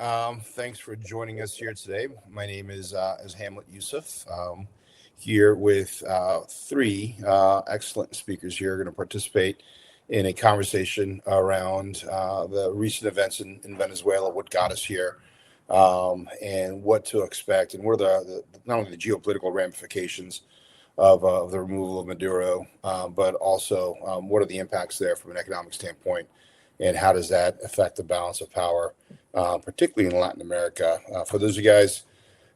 Thanks for joining us here today. My name is Hamlet Yusuf. Here with three excellent speakers here going to participate in a conversation around the recent events in Venezuela, what got us here, and what to expect, and what are the not only the geopolitical ramifications of the removal of Maduro, but also what are the impacts there from an economic standpoint, and how does that affect the balance of power, particularly in Latin America. For those of you guys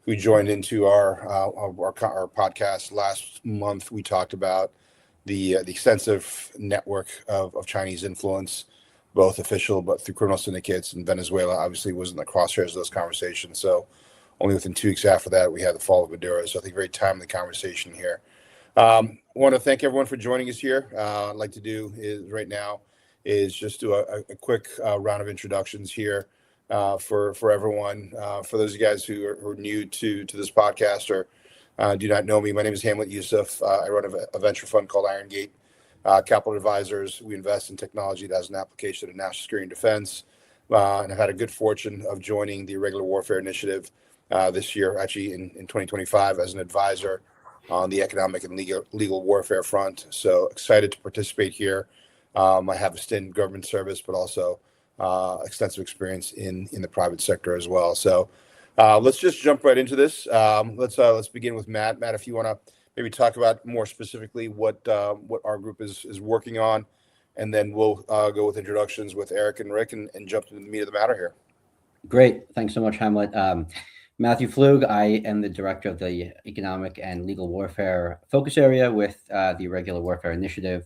who joined into our podcast last month, we talked about the extensive network of Chinese influence, both official but through criminal syndicates. And Venezuela obviously was in the crosshairs of those conversations. So only within 2 weeks after that, we had the fall of Maduro. So I think very timely conversation here. I want to thank everyone for joining us here. I'd like to do is right now is just do a quick round of introductions here for everyone. For those of you guys who are new to this podcast or do not know me, my name is Hamlet Yusuf. I run a venture fund called Iron Gate Capital Advisors. We invest in technology that has an application to national security and defense. And I've had a good fortune of joining the Irregular Warfare Initiative this year, actually in 2025, as an advisor on the economic and legal warfare front. So excited to participate here. I have a stint in government service, but also extensive experience in the private sector as well. So let's just jump right into this. Let's begin with Matt. Matt, if you want to maybe talk about more specifically what our group is working on, and then we'll go with introductions with Eric and Rick and jump into the meat of the matter here. Great. Thanks so much, Hamlet. Matthew Flug. I am the director of the Economic and Legal Warfare Focus Area with the Irregular Warfare Initiative.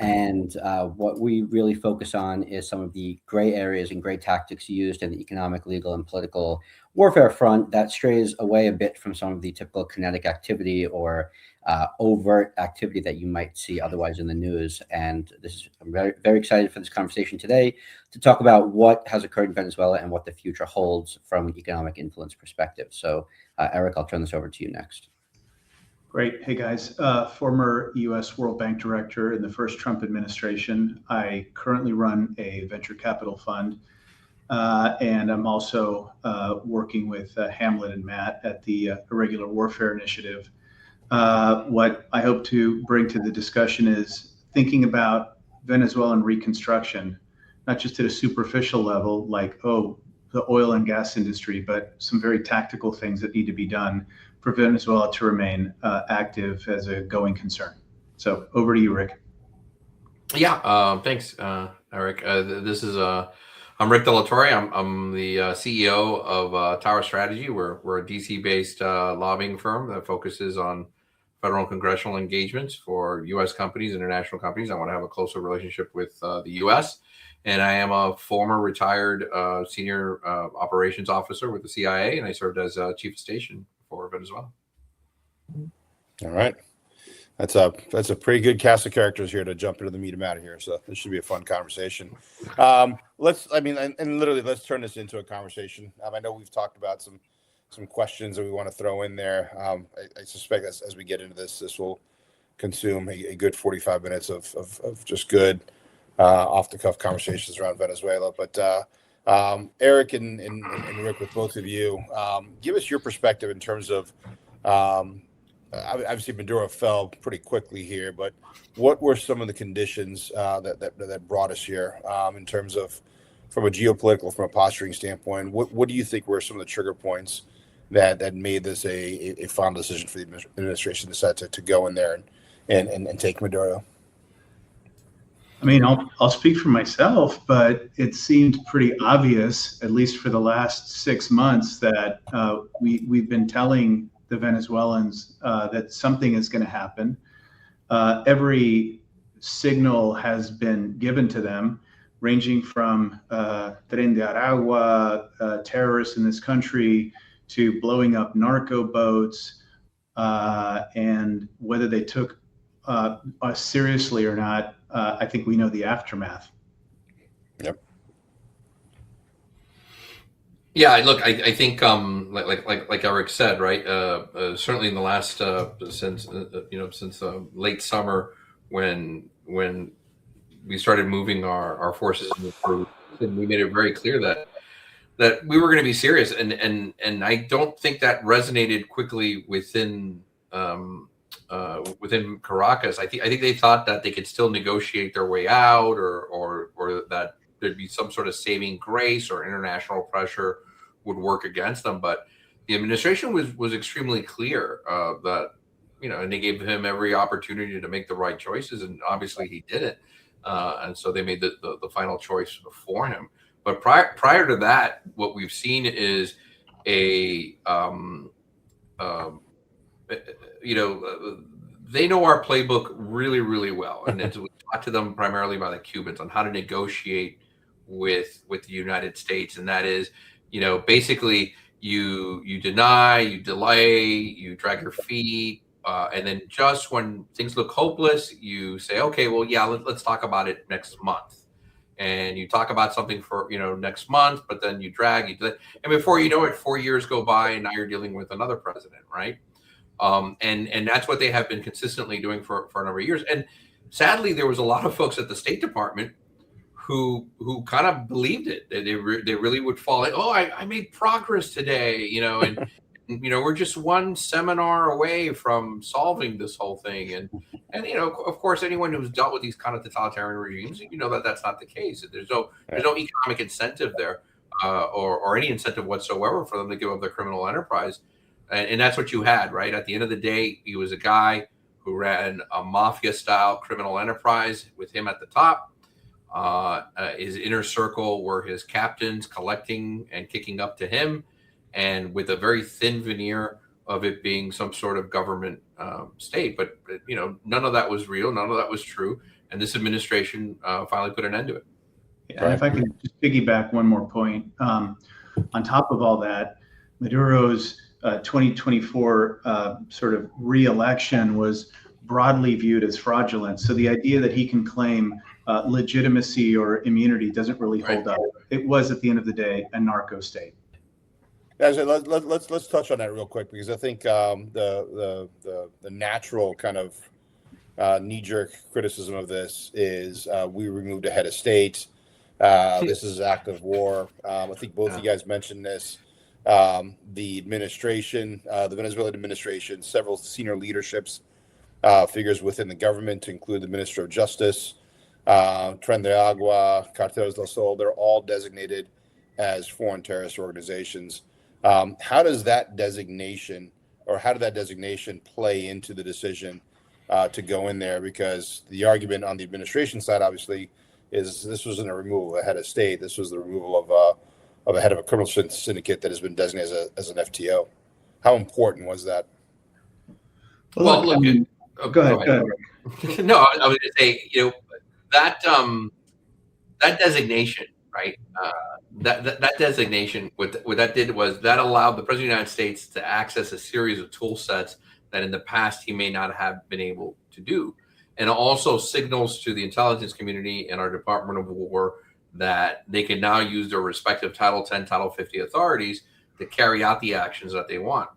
And what we really focus on is some of the gray areas and gray tactics used in the economic, legal, and political warfare front that strays away a bit from some of the typical kinetic activity or overt activity that you might see otherwise in the news. And I'm very, very excited for this conversation today to talk about what has occurred in Venezuela and what the future holds from an economic influence perspective. So, Eric, I'll turn this over to you next. Great. Hey, guys. Former U.S. World Bank director in the first Trump administration. I currently run a venture capital fund, and I'm also working with Hamlet and Matt at the Irregular Warfare Initiative. What I hope to bring to the discussion is thinking about Venezuelan reconstruction, not just at a superficial level, like, the oil and gas industry, but some very tactical things that need to be done for Venezuela to remain active as a going concern. So over to you, Rick. Yeah, thanks, Eric. I'm Rick Delatorre. I'm the CEO of Tower Strategy. We're a DC-based lobbying firm that focuses on federal and congressional engagements for U.S. companies, international companies. I want to have a closer relationship with the U.S. And I am a former retired senior operations officer with the CIA, and I served as chief of station for Venezuela. All right. That's a pretty good cast of characters here to jump into the meat of matter here. So this should be a fun conversation. Let's turn this into a conversation. I know we've talked about some questions that we want to throw in there. I suspect as we get into this will consume a good 45 minutes of just good off the cuff conversations around Venezuela. But Eric and Rick, with both of you, give us your perspective in terms of obviously Maduro fell pretty quickly here, but what were some of the conditions that brought us here in terms of from a geopolitical, from a posturing standpoint? What do you think were some of the trigger points that made this a final decision for the administration to decide to go in there and take Maduro? I mean, I'll speak for myself, but it seemed pretty obvious, at least for the last 6 months, that we've been telling the Venezuelans that something is going to happen. Every signal has been given to them, ranging from Tren de Aragua, terrorists in this country, to blowing up narco boats, and whether they took us seriously or not, I think we know the aftermath. Yep. Yeah, look, I think like Eric said, right? Certainly in the last since late summer when we started moving our forces into Peru, and we made it very clear that that we were going to be serious, and I don't think that resonated quickly within Caracas. I think they thought that they could still negotiate their way out, or that there'd be some sort of saving grace or international pressure would work against them. But the administration was extremely clear that, and they gave him every opportunity to make the right choices, and obviously he didn't. And so they made the final choice for him. But prior to that, what we've seen is they know our playbook really, really well, and it's taught to them primarily by the Cubans on how to negotiate with the United States, and that is, basically you deny, you delay, you drag your feet, and then just when things look hopeless, you say, okay, well, yeah, let's talk about it next month. And you talk about something for, next month, but then you drag, and before you know it, 4 years go by, and now you're dealing with another president, right? And that's what they have been consistently doing for a number of years. And sadly, there was a lot of folks at the State Department who kind of believed it. They really would fall in. Oh, I made progress today, and we're just one seminar away from solving this whole thing. And of course, anyone who's dealt with these kind of totalitarian regimes, that that's not the case. There's no economic incentive there, or any incentive whatsoever for them to give up their criminal enterprise. And that's what you had, right? At the end of the day, he was a guy who ran a mafia-style criminal enterprise with him at the top. His inner circle were his captains collecting and kicking up to him, and with a very thin veneer of it being some sort of government state. But, none of that was real. None of that was true. And this administration finally put an end to it. Yeah, and if I can just piggyback one more point. On top of all that, Maduro's 2024 sort of re-election was broadly viewed as fraudulent. So the idea that he can claim legitimacy or immunity doesn't really hold up. It was, at the end of the day, a narco state. Let's touch on that real quick, because I think the natural kind of knee-jerk criticism of this is we removed a head of state. This is active war. I think both of you guys mentioned this. The administration, the Venezuelan administration, several senior leaderships, figures within the government, to include the Minister of Justice, Tren de Agua, Carteles del Sol, they're all designated as foreign terrorist organizations. How does that designation, or how did that designation play into the decision to go in there? Because the argument on the administration side, obviously, is this wasn't a removal of a head of state. This was the removal of a head of a criminal syndicate that has been designated as an FTO. How important was that? Well, look, go ahead. No, I was going to say, that designation, right? That designation, what that did was that allowed the President of the United States to access a series of tool sets that in the past he may not have been able to do. And also signals to the intelligence community and our Department of War that they can now use their respective Title 10, Title 50 authorities to carry out the actions that they want.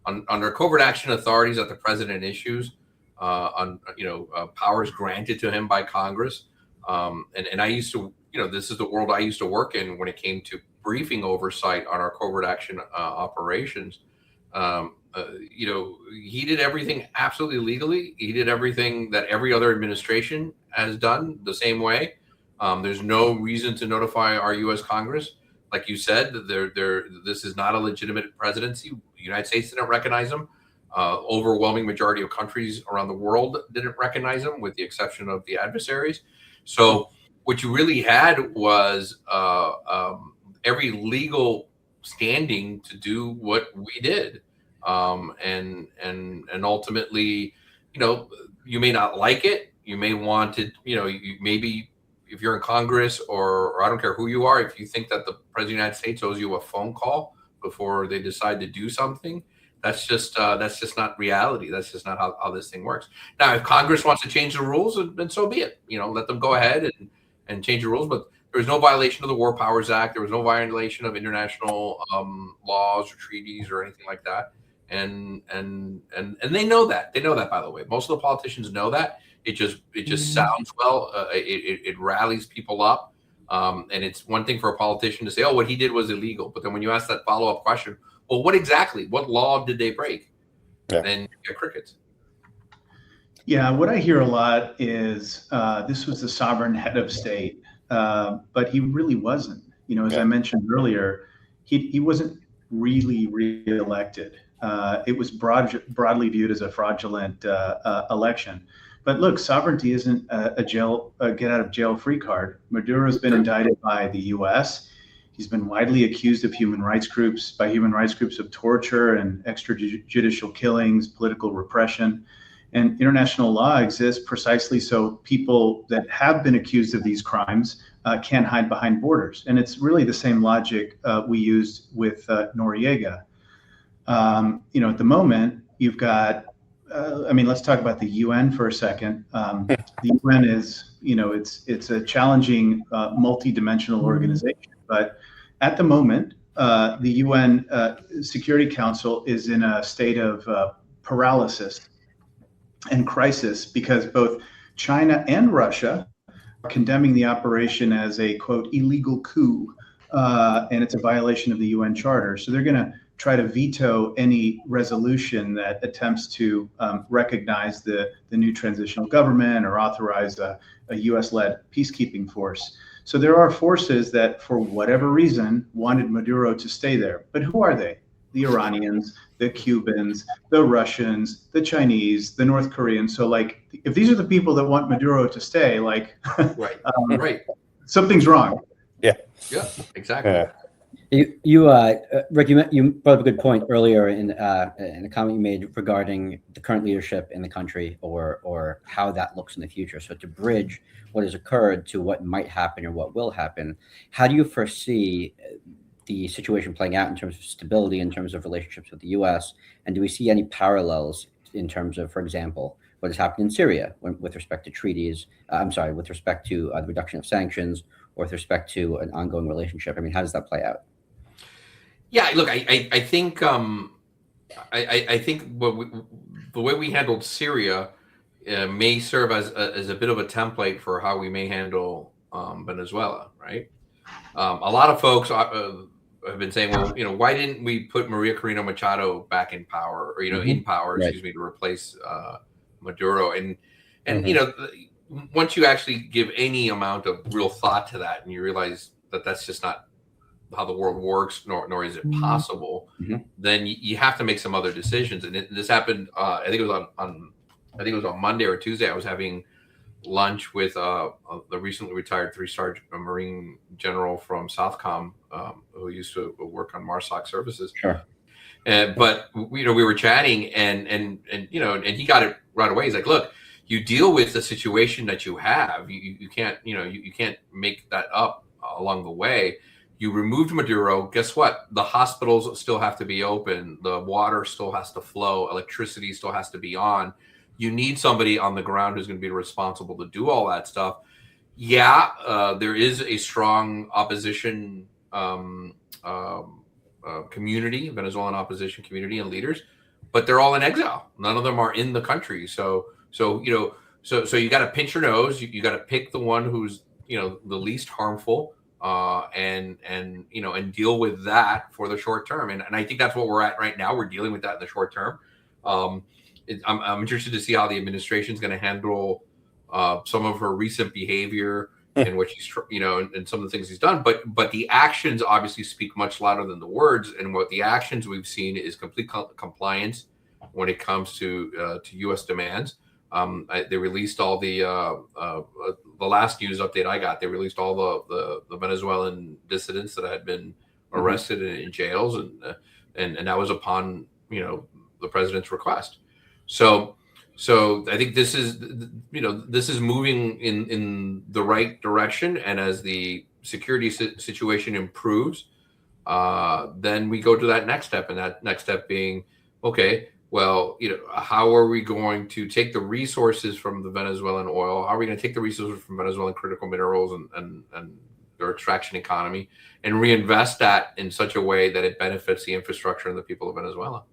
Under covert action authorities that the president issues, powers granted to him by Congress. And I used to, this is the world I used to work in when it came to briefing oversight on our covert action operations. He did everything absolutely legally. He did everything that every other administration has done the same way. There's no reason to notify our U.S. Congress. Like you said, this is not a legitimate presidency. The United States didn't recognize him. Overwhelming majority of countries around the world didn't recognize him, with the exception of the adversaries. So what you really had was every legal standing to do what we did. And ultimately, you may not like it. You may want to, maybe if you're in Congress or I don't care who you are, if you think that the President of the United States owes you a phone call before they decide to do something, that's just not reality. That's just not how this thing works. Now, if Congress wants to change the rules, then so be it. Let them go ahead and change the rules. But there was no violation of the War Powers Act. There was no violation of international laws or treaties or anything like that. And they know that. They know that, by the way. Most of the politicians know that. It just sounds well. It rallies people up. And it's one thing for a politician to say, oh, what he did was illegal. But then when you ask that follow-up question, well, what law did they break? Yeah. Then you get crickets. Yeah, what I hear a lot is this was the sovereign head of state, but he really wasn't. As I mentioned earlier, he wasn't really reelected. It was broadly viewed as a fraudulent election. But look, sovereignty isn't a get out of jail free card. Maduro's been indicted by the U.S. He's been widely accused of human rights groups of torture and extrajudicial killings, political repression. And international law exists precisely so people that have been accused of these crimes can't hide behind borders. And it's really the same logic we used with Noriega. At the moment, you've got, let's talk about the UN for a second. The UN is, it's a challenging multi-dimensional organization. But at the moment, the UN Security Council is in a state of paralysis and crisis because both China and Russia are condemning the operation as a, quote, illegal coup, and it's a violation of the UN Charter. So they're going to try to veto any resolution that attempts to recognize the new transitional government or authorize a US-led peacekeeping force. So there are forces that, for whatever reason, wanted Maduro to stay there. But who are they? The Iranians, the Cubans, the Russians, the Chinese, the North Koreans. So, if these are the people that want Maduro to stay, right, something's wrong. Yeah, exactly. Yeah. Rick, you brought up a good point earlier in a comment you made regarding the current leadership in the country or how that looks in the future. So to bridge what has occurred to what might happen or what will happen, how do you foresee the situation playing out in terms of stability, in terms of relationships with the U.S., and do we see any parallels in terms of, for example, what has happened in Syria with respect to treaties? With respect to the reduction of sanctions, or with respect to an ongoing relationship? How does that play out? Yeah, look, I think I think the way we handled Syria may serve as a bit of a template for how we may handle Venezuela, right? A lot of folks have been saying, well, why didn't we put Maria Corina Machado back in power, or in power, Right. excuse me, to replace Maduro? And once you actually give any amount of real thought to that, and you realize that that's just not how the world works, nor is it possible, then you have to make some other decisions. And this happened. I think it was on Monday or Tuesday. I was having lunch with the recently retired 3-star Marine general from Southcom, who used to work on MARSOC services. Sure. But we were chatting, and he got it right away. He's like, "Look, you deal with the situation that you have. You can't you can't make that up along the way. You removed Maduro. Guess what? The hospitals still have to be open. The water still has to flow. Electricity still has to be on. You need somebody on the ground who's going to be responsible to do all that stuff." Yeah, there is a strong opposition community, Venezuelan opposition community and leaders, but they're all in exile. None of them are in the country. So you got to pinch your nose. You got to pick the one who's the least harmful, and deal with that for the short term. And I think that's what we're at right now. We're dealing with that in the short term. I'm interested to see how the administration is going to handle some of her recent behavior and what she's, and some of the things he's done. But the actions obviously speak much louder than the words. And what the actions we've seen is complete compliance when it comes to U.S. demands. They released all the last news update I got. They released all the Venezuelan dissidents that had been arrested in jails, and that was upon the president's request. So I think this is moving in the right direction, and as the security situation improves, then we go to that next step, and that next step being, okay, well, how are we going to take the resources from the Venezuelan oil? How are we going to take the resources from Venezuelan critical minerals and their extraction economy and reinvest that in such a way that it benefits the infrastructure and the people of Venezuela?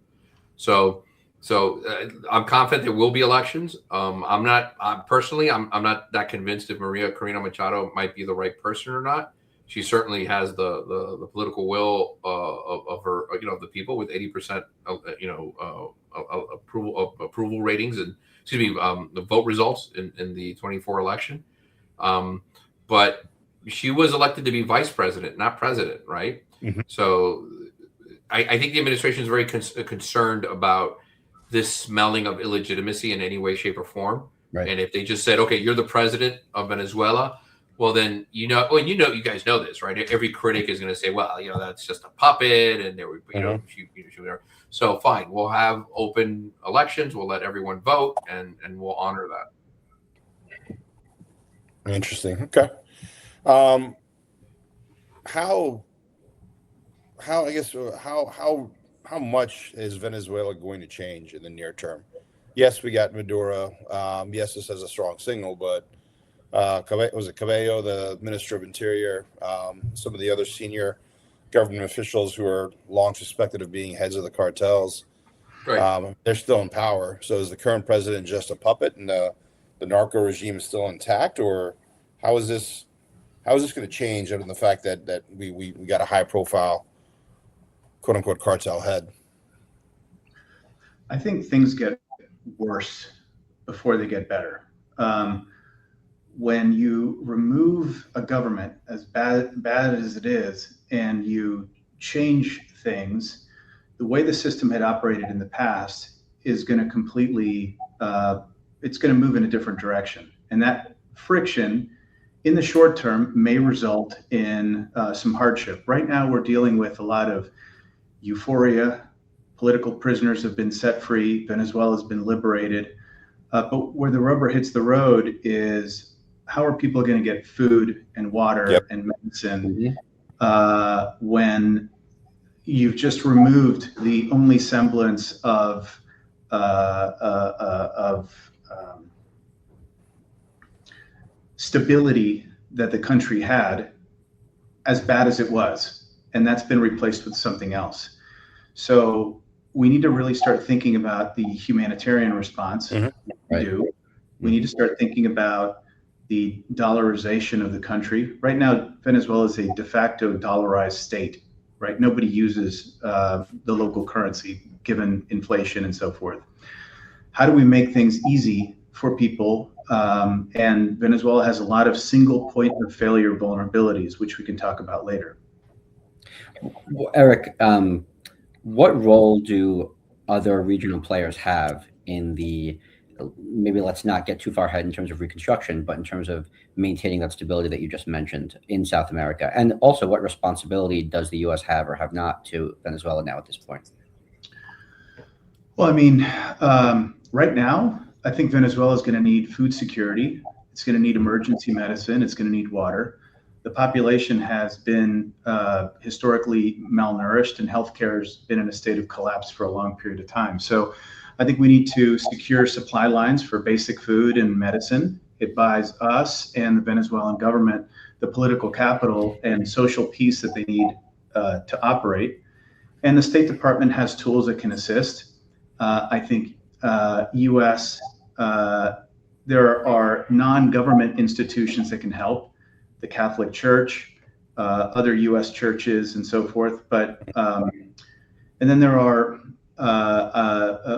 So So I'm confident there will be elections. I'm not personally. I'm not that convinced if Maria Corina Machado might be the right person or not. She certainly has the political will of her, the people with 80%, approval ratings and the vote results in the 24 election. But she was elected to be vice president, not president, right? Mhm. So I think the administration is very concerned about this smelling of illegitimacy in any way, shape, or form. Right. And if they just said, "Okay, you're the president of Venezuela," well, then you guys know this, right? Every critic is going to say, "Well, that's just a puppet," and there would, so fine, we'll have open elections, we'll let everyone vote, and we'll honor that. Interesting. Okay. How much is Venezuela going to change in the near term? Yes, we got Maduro. Yes, this has a strong signal, but was it Cabello, the Minister of Interior, some of the other senior government officials who are long suspected of being heads of the cartels, Right. they're still in power. So is the current president just a puppet, and the narco regime is still intact, or how is this going to change other than the fact that we got a high profile, quote unquote, cartel head? I think things get worse before they get better. When you remove a government as bad as it is, and you change things, the way the system had operated in the past is going to completely, it's going to move in a different direction. And that friction in the short term may result in some hardship. Right now, we're dealing with a lot of euphoria. Political prisoners have been set free. Venezuela has been liberated. But where the rubber hits the road is, how are people going to get food and water and medicine when you've just removed the only semblance of stability that the country had, as bad as it was, and that's been replaced with something else. So we need to really start thinking about the humanitarian response. We need to start thinking about the dollarization of the country. Right now, Venezuela is a de facto dollarized state, right? Nobody uses the local currency given inflation and so forth. How do we make things easy for people? And Venezuela has a lot of single point of failure vulnerabilities, which we can talk about later. Well, Eric, what role do other regional players have in maybe let's not get too far ahead in terms of reconstruction, but in terms of maintaining that stability that you just mentioned in South America? And also, what responsibility does the U.S. have or have not to Venezuela now at this point? Well, I mean, right now, I think Venezuela is going to need food security. It's going to need emergency medicine. It's going to need water. The population has been historically malnourished, and healthcare has been in a state of collapse for a long period of time. So I think we need to secure supply lines for basic food and medicine. It buys us and the Venezuelan government the political capital and social peace that they need to operate. And the State Department has tools that can assist. I think U.S., there are non-government institutions that can help, the Catholic Church, other U.S. churches, and so forth. But and then there are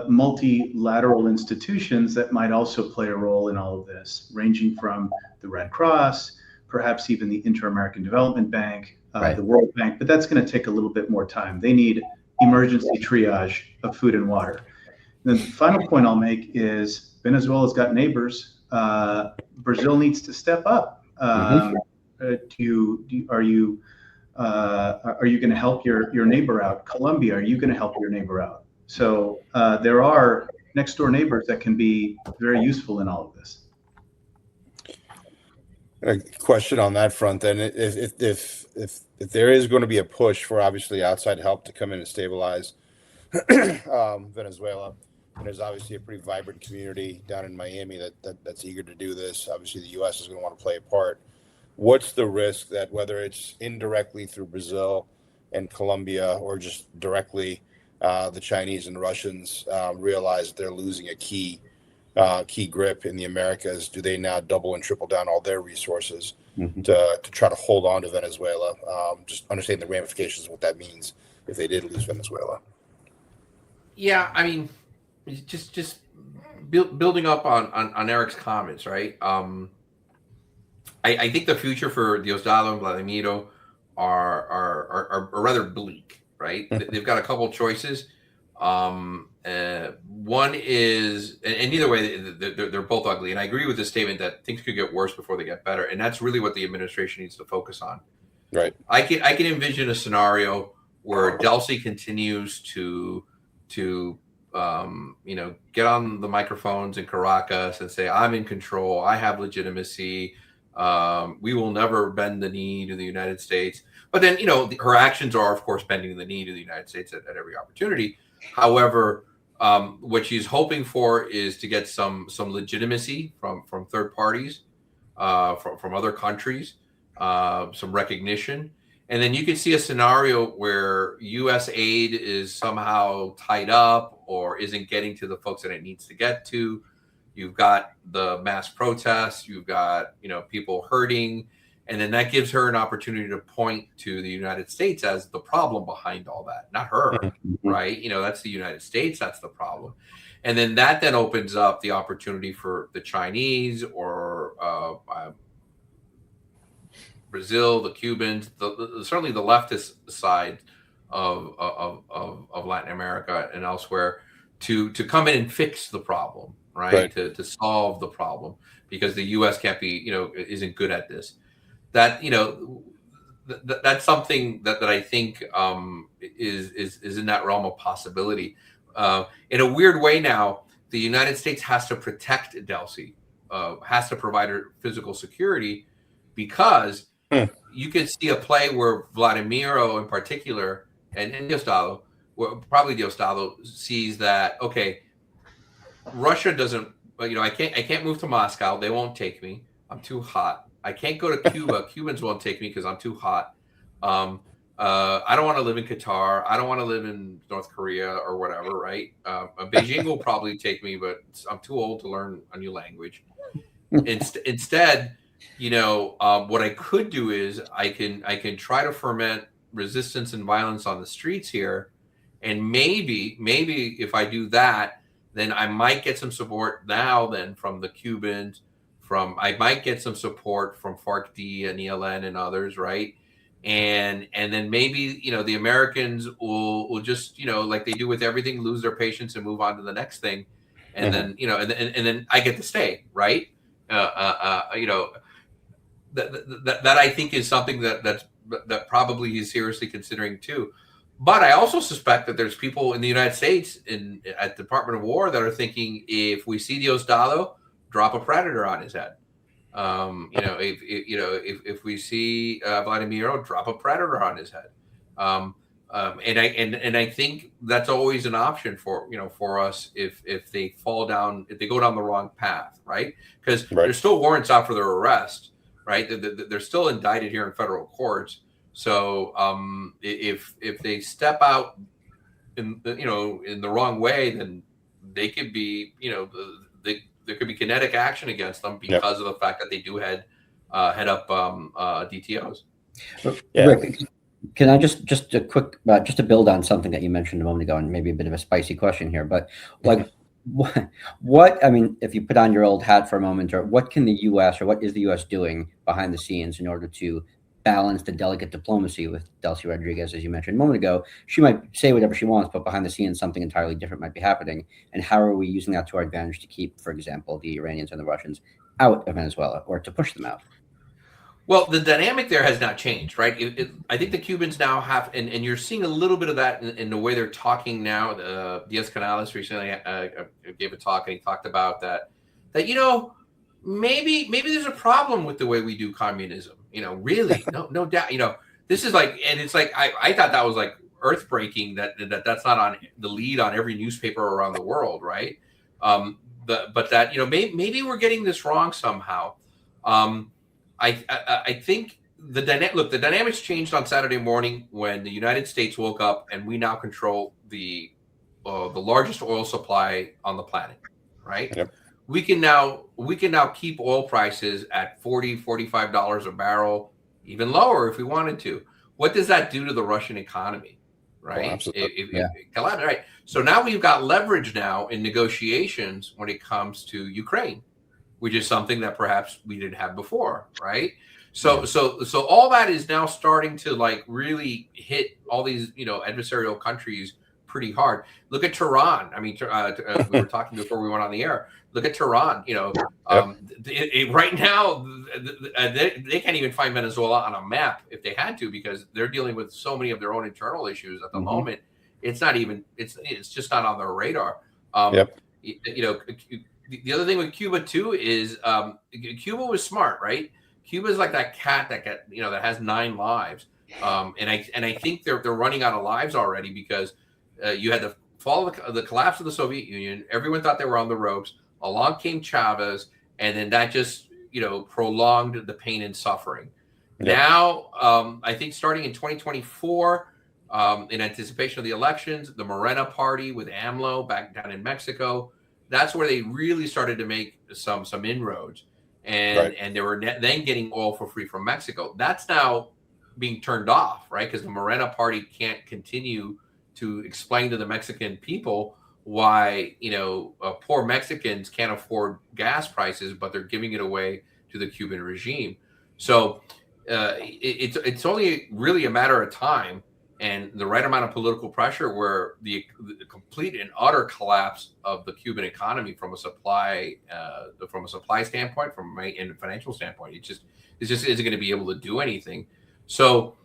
multilateral institutions that might also play a role in all of this, ranging from the Red Cross, perhaps even the Inter-American Development Bank, the World Bank. But that's going to take a little bit more time. They need emergency triage of food and water. And the final point I'll make is Venezuela's got neighbors. Brazil needs to step up. Are you going to help your neighbor out? Colombia, are you going to help your neighbor out? So there are next door neighbors that can be very useful in all of this. A question on that front, then, if there is going to be a push for obviously outside help to come in and stabilize Venezuela, and there's obviously a pretty vibrant community down in Miami that's eager to do this. Obviously, the U.S. is going to want to play a part. What's the risk that whether it's indirectly through Brazil and Colombia or just directly the Chinese and the Russians realize that they're losing a key grip in the Americas, do they now double and triple down all their resources to try to hold on to Venezuela? Just understand the ramifications of what that means if they did lose Venezuela. Yeah, I mean, just building up on Eric's comments, right? I think the future for Diosdado and Vladimiro are rather bleak, right? They've got a couple choices. One is, and either way, they're both ugly. And I agree with the statement that things could get worse before they get better, and that's really what the administration needs to focus on. Right. I can envision a scenario where Delcy continues to get on the microphones in Caracas and say, I'm in control, I have legitimacy, we will never bend the knee to the United States. But then, her actions are, of course, bending the knee to the United States at every opportunity. However, what she's hoping for is to get some legitimacy from third parties, from other countries, some recognition. And then you can see a scenario where U.S. aid is somehow tied up or isn't getting to the folks that it needs to get to. You've got the mass protests. You've got, people hurting. And then that gives her an opportunity to point to the United States as the problem behind all that, not her, right? That's the United States. That's the problem. And then that then opens up the opportunity for the Chinese or Brazil, the Cubans, certainly the leftist side of Latin America and elsewhere to come in and fix the problem, right? To solve the problem, because the U.S. can't be, isn't good at this. That, that's something that I think is in that realm of possibility. In a weird way now, the United States has to protect Delcy, has to provide her physical security, because you could see a play where Vladimiro in particular and Diosdado, probably Diosdado, sees that, okay, Russia doesn't, I can't move to Moscow. They won't take me. I'm too hot. I can't go to Cuba. Cubans won't take me because I'm too hot. I don't want to live in Qatar. I don't want to live in North Korea or whatever, right? Beijing will probably take me, but I'm too old to learn a new language. Instead, what I could do is I can try to ferment resistance and violence on the streets here, and maybe if I do that, then I might get some support now then from the Cubans, I might get some support from FARC-D and ELN and others, right? And then maybe the Americans will just like they do with everything, lose their patience and move on to the next thing, and then and then I get to stay, right? That I think is something that probably he's seriously considering too. But I also suspect that there's people in the United States at the Department of War that are thinking, if we see Diosdado, drop a Predator on his head. If we see Vladimiro, drop a Predator on his head. And I think that's always an option for us if they go down the wrong path, right? Because there's still warrants out for their arrest, right? They're still indicted here in federal courts. So if they step out in the wrong way, then they could be there could be kinetic action against them because of the fact that they do head up DTOs. Yeah. Rick, can I just a quick just to build on something that you mentioned a moment ago, and maybe a bit of a spicy question here, but like what I mean, if you put on your old hat for a moment, or what can the U.S. or what is the U.S. doing behind the scenes in order to balance the delicate diplomacy with Delcy Rodriguez, as you mentioned a moment ago? She might say whatever she wants, but behind the scenes, something entirely different might be happening. And how are we using that to our advantage to keep, for example, the Iranians and the Russians out of Venezuela, or to push them out? Well, the dynamic there has not changed, right? I think the Cubans now have, and you're seeing a little bit of that in the way they're talking now. Diaz-Canales recently gave a talk, and he talked about that maybe there's a problem with the way we do communism. Really, no doubt. This is like, and it's like I thought that was like earth breaking that's not on the lead on every newspaper around the world, right? But that maybe we're getting this wrong somehow. I think the dynamics changed on Saturday morning when the United States woke up and we now control the largest oil supply on the planet, right? Yep. We can now keep oil prices at $40-$45 a barrel, even lower if we wanted to. What does that do to the Russian economy, right? Absolutely. Right. So now we've got leverage now in negotiations when it comes to Ukraine, which is something that perhaps we didn't have before, right? So all that is now starting to like really hit all these adversarial countries pretty hard. Look at Tehran. I mean, we were talking before we went on the air. Look at Tehran. Right now they can't even find Venezuela on a map if they had to, because they're dealing with so many of their own internal issues at the moment. It's not even. It's just not on their radar. The other thing with Cuba too is Cuba was smart, right? Cuba is like that cat that has 9 lives, and I think they're running out of lives already, because you had the fall of the collapse of the Soviet Union. Everyone thought they were on the ropes. Along came Chavez, and then that just prolonged the pain and suffering. Yep. Now, I think starting in 2024, in anticipation of the elections, the Morena party with AMLO back down in Mexico, that's where they really started to make some inroads, and they were then getting oil for free from Mexico. That's now being turned off, right? Because the Morena party can't continue to explain to the Mexican people why poor Mexicans can't afford gas prices, but they're giving it away to the Cuban regime. So it's only really a matter of time and the right amount of political pressure where the complete and utter collapse of the Cuban economy from a supply standpoint, and a financial standpoint, it just isn't going to be able to do anything. So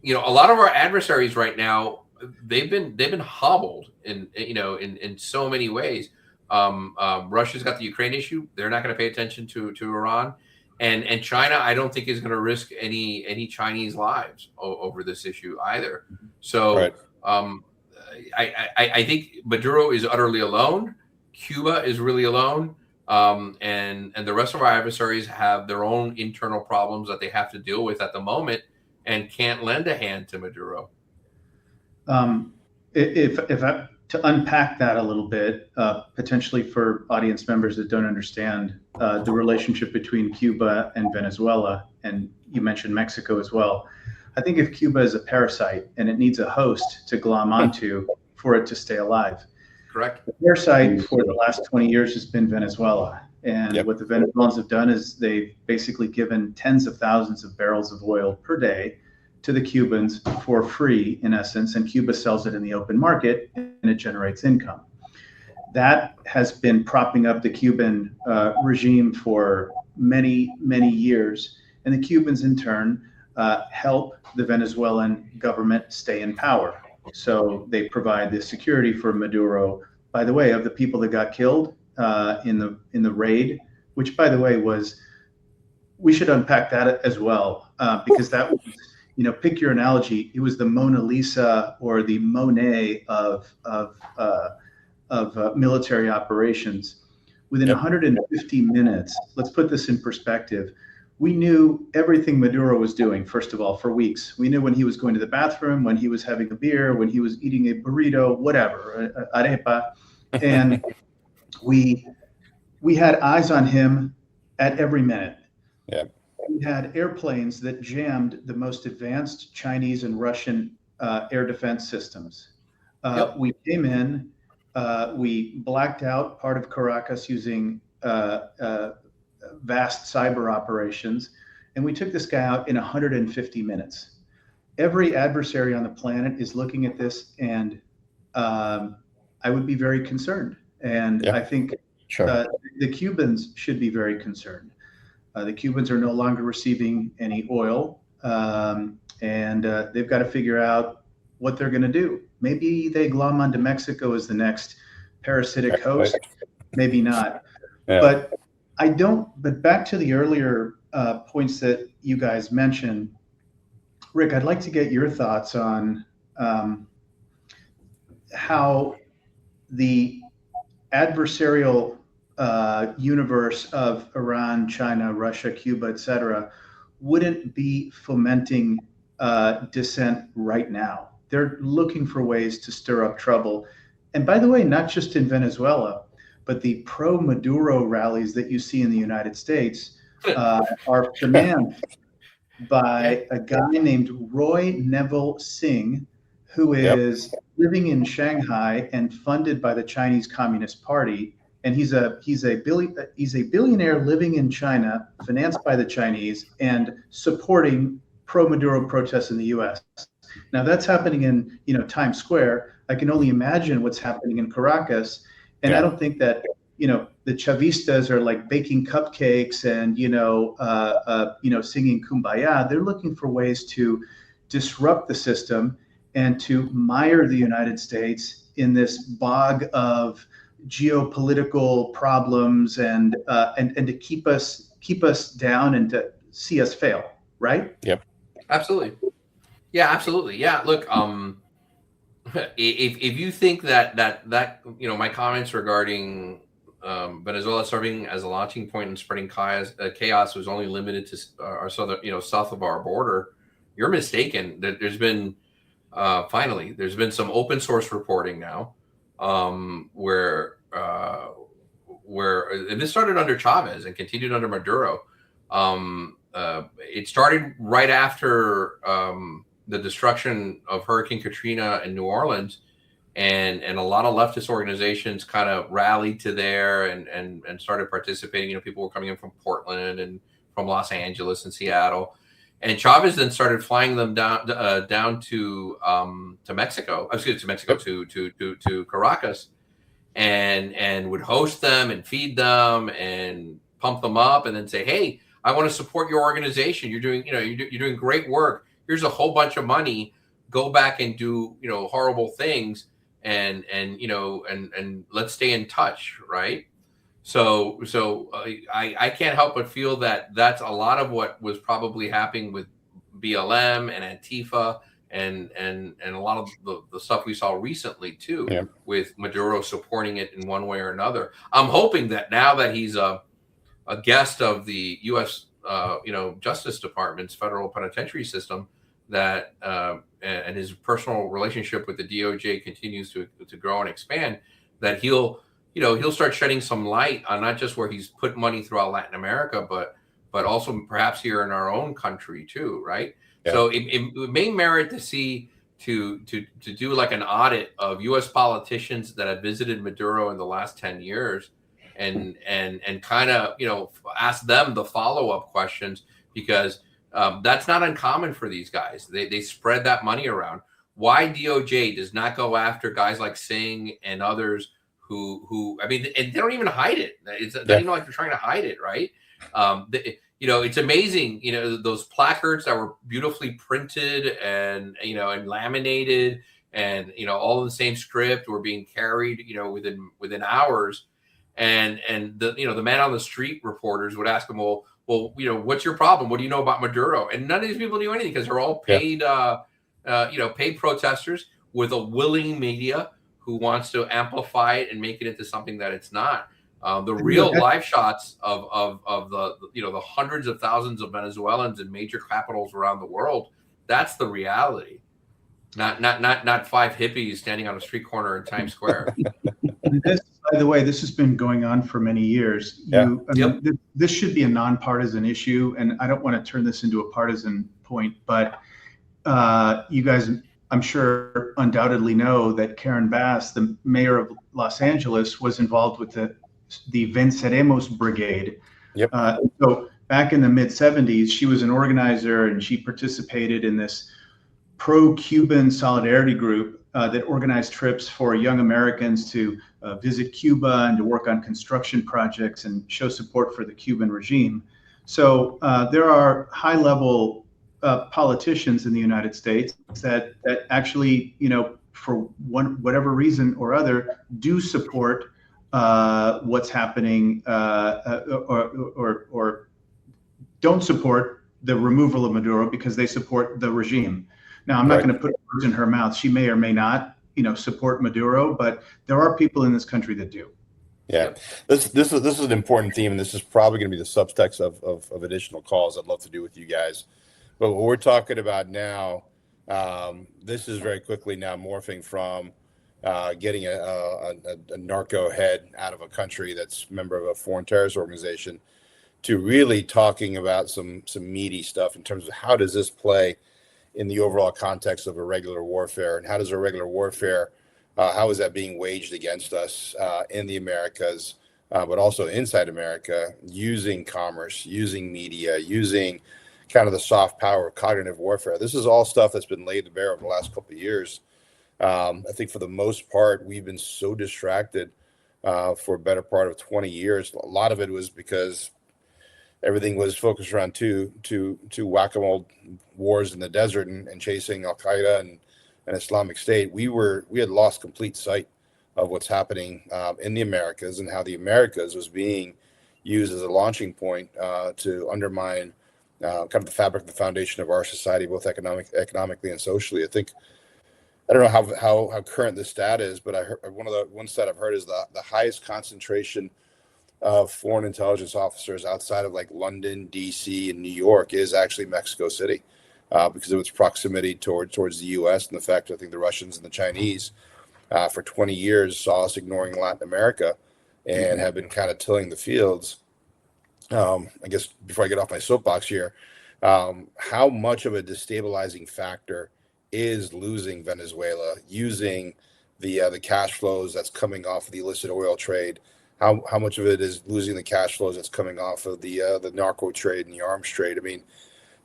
a lot of our adversaries right now, they've been hobbled in so many ways. Russia's got the Ukraine issue. They're not going to pay attention to Iran, and China, I don't think is going to risk any Chinese lives over this issue either. So I think Maduro is utterly alone. Cuba is really alone, and the rest of our adversaries have their own internal problems that they have to deal with at the moment, and can't lend a hand to Maduro. To unpack that a little bit, potentially for audience members that don't understand the relationship between Cuba and Venezuela, and you mentioned Mexico as well. I think if Cuba is a parasite and it needs a host to glom onto for it to stay alive. Correct. The parasite for the last 20 years has been Venezuela. And what the Venezuelans have done is they've basically given tens of thousands of barrels of oil per day to the Cubans for free, in essence, and Cuba sells it in the open market and it generates income. That has been propping up the Cuban regime for many, many years. And the Cubans, in turn, help the Venezuelan government stay in power. So they provide the security for Maduro. By the way, of the people that got killed in the raid, which, by the way, we should unpack that as well, because that was, pick your analogy. It was the Mona Lisa or the Monet of military operations. Within 150 minutes, let's put this in perspective. We knew everything Maduro was doing, first of all, for weeks. We knew when he was going to the bathroom, when he was having a beer, when he was eating a burrito, whatever, arepa. And we had eyes on him at every minute. Yeah. We had airplanes that jammed the most advanced Chinese and Russian air defense systems. We came in, we blacked out part of Caracas using vast cyber operations, and we took this guy out in 150 minutes. Every adversary on the planet is looking at this, and I would be very concerned. And I think the Cubans should be very concerned. The Cubans are no longer receiving any oil, and they've got to figure out what they're going to do. Maybe they glom onto Mexico as the next parasitic host, maybe not. But back to the earlier points that you guys mentioned, Rick, I'd like to get your thoughts on how the adversarial universe of Iran, China, Russia, Cuba, etc., wouldn't be fomenting dissent right now. They're looking for ways to stir up trouble. And by the way, not just in Venezuela, but the pro-Maduro rallies that you see in the United States are financed by a guy named Roy Neville Singh, who is living in Shanghai and funded by the Chinese Communist Party. And he's a billionaire living in China, financed by the Chinese, and supporting pro-Maduro protests in the U.S. Now that's happening in Times Square. I can only imagine what's happening in Caracas, and I don't think that the Chavistas are like baking cupcakes and singing Kumbaya. They're looking for ways to disrupt the system and to mire the United States in this bog of geopolitical problems and to keep us down and to see us fail. Right? Yep. Absolutely. Yeah, absolutely. Yeah. Look, if you think that my comments regarding Venezuela serving as a launching point and spreading chaos was only limited to our southern, south of our border, you're mistaken. There's been there's been some open source reporting now, where and this started under Chavez and continued under Maduro. It started right after the destruction of Hurricane Katrina in New Orleans, and a lot of leftist organizations kind of rallied to there and started participating. People were coming in from Portland and from Los Angeles and Seattle, and Chavez then started flying them down to Mexico. To Mexico, to Caracas, and would host them and feed them and pump them up, and then say, "Hey, I want to support your organization. You're doing, you're doing great work. Here's a whole bunch of money. Go back and do, horrible things, and let's stay in touch, right?" So I can't help but feel that that's a lot of what was probably happening with BLM and Antifa and a lot of the stuff we saw recently too, with Maduro supporting it in one way or another. I'm hoping that now that he's a guest of the U.S. Justice Department's federal penitentiary system, that and his personal relationship with the DOJ continues to grow and expand, that he'll start shedding some light on not just where he's put money throughout Latin America, but also perhaps here in our own country too, right? Yeah. So it may merit to do like an audit of U.S. politicians that have visited Maduro in the last 10 years. And kind of ask them the follow-up questions, because that's not uncommon for these guys. They spread that money around. Why DOJ does not go after guys like Singh and others who and they don't even hide it. It's not even like they're trying to hide it, right? It's amazing. Those placards that were beautifully printed and and laminated, and all in the same script were being carried within hours. And the man on the street reporters would ask him, well, what's your problem? What do you know about Maduro? And none of these people knew anything, because they're all paid, paid protesters with a willing media who wants to amplify it and make it into something that it's not. The real live shots of the hundreds of thousands of Venezuelans in major capitals around the world, that's the reality. Not five hippies standing on a street corner in Times Square. By the way, this has been going on for many years. This should be a nonpartisan issue, and I don't want to turn this into a partisan point, but you guys, I'm sure, undoubtedly know that Karen Bass, the mayor of Los Angeles, was involved with the Venceremos Brigade. So back in the mid-'70s, she was an organizer, and she participated in this pro-Cuban solidarity group that organized trips for young Americans to visit Cuba and to work on construction projects and show support for the Cuban regime. So there are high-level politicians in the United States that actually, for whatever reason or other, do support what's happening, or don't support the removal of Maduro because they support the regime. Now, I'm not going to put words in her mouth. She may or may not, support Maduro, but there are people in this country that do. Yeah, Yep. this is an important theme, and this is probably going to be the subtext of additional calls I'd love to do with you guys. But what we're talking about now, this is very quickly now morphing from getting a narco head out of a country that's a member of a foreign terrorist organization to really talking about some meaty stuff in terms of how does this play in the overall context of irregular warfare, and how does irregular warfare, how is that being waged against us in the Americas, but also inside America, using commerce, using media, using kind of the soft power of cognitive warfare. This is all stuff that's been laid to bear over the last couple of years. I think for the most part, we've been so distracted for a better part of 20 years. A lot of it was because everything was focused around two whack-a-mole wars in the desert and chasing Al Qaeda and Islamic State. We had lost complete sight of what's happening in the Americas, and how the Americas was being used as a launching point to undermine kind of the fabric, the foundation of our society, both economically and socially. I don't know how current this stat is, but I heard one stat I've heard is the highest concentration of foreign intelligence officers outside of like London, DC, and New York is actually Mexico City, because of its proximity towards the U.S. and the fact I think the Russians and the Chinese for 20 years saw us ignoring Latin America and have been kind of tilling the fields. I guess before I get off my soapbox here, how much of a destabilizing factor is losing Venezuela, using the cash flows that's coming off of the illicit oil trade? How much of it is losing the cash flows that's coming off of the narco trade and the arms trade? I mean,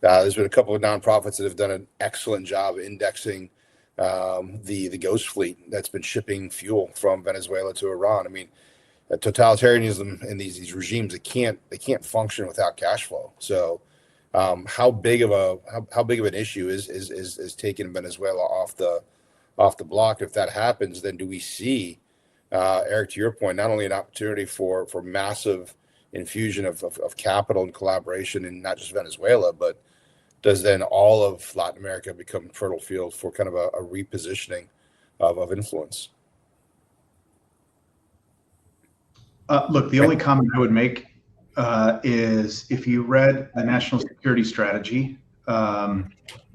there's been a couple of nonprofits that have done an excellent job indexing the ghost fleet that's been shipping fuel from Venezuela to Iran. I mean, totalitarianism in these regimes, they can't function without cash flow. So how big of an issue is taking Venezuela off the block? If that happens, then do we see, Eric, to your point, not only an opportunity for massive infusion of capital and collaboration in not just Venezuela, but does then all of Latin America become fertile field for kind of a repositioning of influence? Look, the only comment I would make is if you read the National Security Strategy,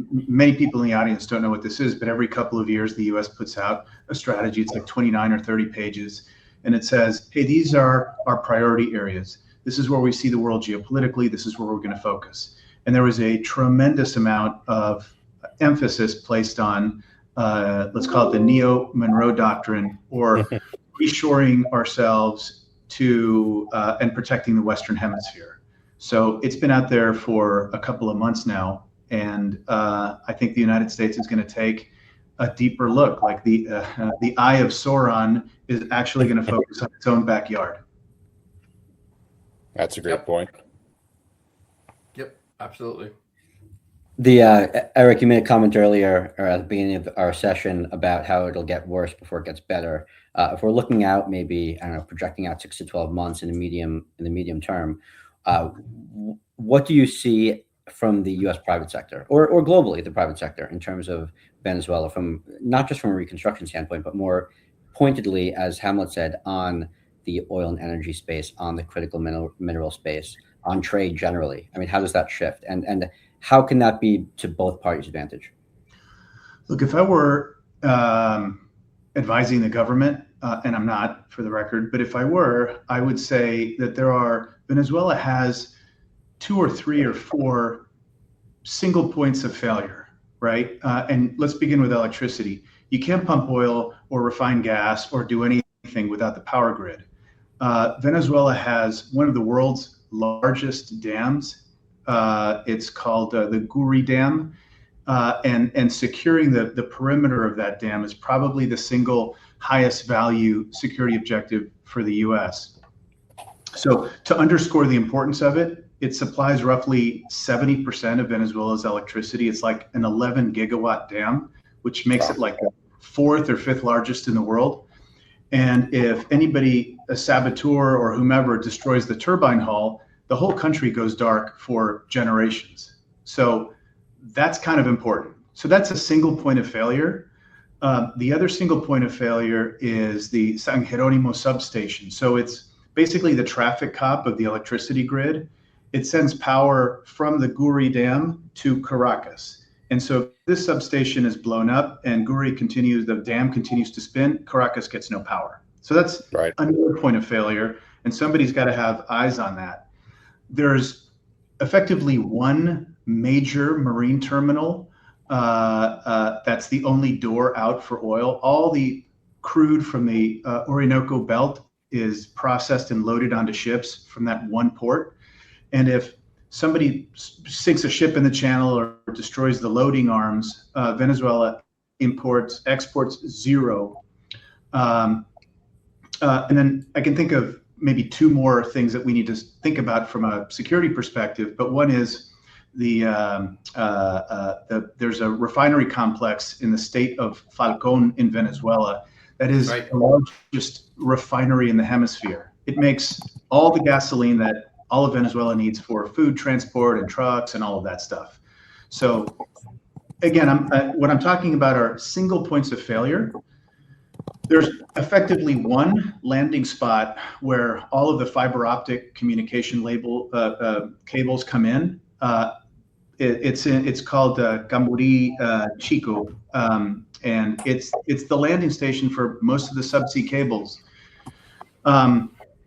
many people in the audience don't know what this is, but every couple of years the U.S. puts out a strategy. It's like 29 or 30 pages, and it says, hey, these are our priority areas. This is where we see the world geopolitically. This is where we're going to focus. And there was a tremendous amount of emphasis placed on, let's call it the Neo-Monroe Doctrine, or reshoring ourselves to and protecting the Western Hemisphere. So it's been out there for a couple of months now, and I think the United States is going to take a deeper look. Like the Eye of Sauron is actually going to focus on its own backyard. That's a great point. Yep, absolutely. Eric, you made a comment earlier or at the beginning of our session about how it'll get worse before it gets better. If we're looking out, maybe, I don't know, projecting out 6 to 12 months in the medium term, what do you see from the U.S. private sector or globally the private sector in terms of Venezuela, from not just from a reconstruction standpoint, but more pointedly, as Hamlet said, on the oil and energy space, on the critical mineral space, on trade generally? I mean, how does that shift? And how can that be to both parties' advantage? Look, if I were advising the government, and I'm not, for the record, but if I were, I would say that Venezuela has 2 or 3 or 4 single points of failure, right? And let's begin with electricity. You can't pump oil or refine gas or do anything without the power grid. Venezuela has one of the world's largest dams. It's called the Guri Dam. And securing the perimeter of that dam is probably the single highest value security objective for the U.S. So to underscore the importance of it, it supplies roughly 70% of Venezuela's electricity. It's like an 11 gigawatt dam, which makes it like the 4th or 5th largest in the world. And if anybody, a saboteur or whomever, destroys the turbine hull, the whole country goes dark for generations. So that's kind of important. So that's a single point of failure. The other single point of failure is the San Jeronimo substation. So it's basically the traffic cop of the electricity grid. It sends power from the Guri Dam to Caracas. And so if this substation is blown up and the dam continues to spin, Caracas gets no power. So that's Right. another point of failure, and somebody's got to have eyes on that. There's effectively one major marine terminal that's the only door out for oil. All the crude from the Orinoco Belt is processed and loaded onto ships from that one port. And if somebody sinks a ship in the channel or destroys the loading arms, Venezuela exports zero. And then I can think of maybe two more things that we need to think about from a security perspective. But one is there's a refinery complex in the state of Falcón in Venezuela that is the largest refinery in the hemisphere. It makes all the gasoline that all of Venezuela needs for food transport and trucks and all of that stuff. So again, what I'm talking about are single points of failure. There's effectively one landing spot where all of the fiber optic communication cables come in. It's called Camburi Chico, and it's the landing station for most of the subsea cables.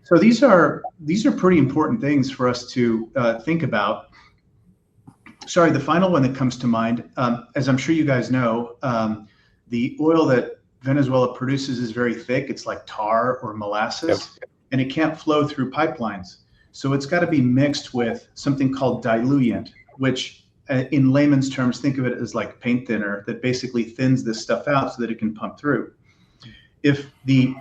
So these are pretty important things for us to think about. Sorry, the final one that comes to mind, as I'm sure you guys know, the oil that Venezuela produces is very thick. It's like tar or molasses, and it can't flow through pipelines. So it's got to be mixed with something called diluent, which in layman's terms, think of it as like paint thinner that basically thins this stuff out so that it can pump through. If the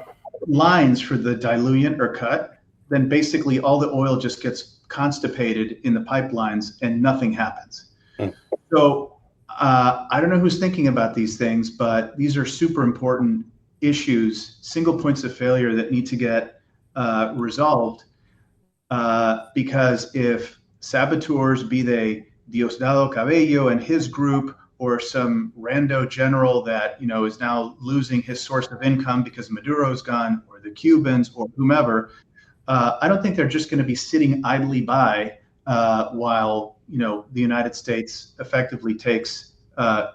lines for the diluent are cut, then basically all the oil just gets constipated in the pipelines and nothing happens. So I don't know who's thinking about these things, but these are super important issues, single points of failure that need to get resolved, because if saboteurs, be they Diosdado Cabello and his group, or some rando general that is now losing his source of income because Maduro's gone, or the Cubans, or whomever, I don't think they're just going to be sitting idly by while the United States effectively takes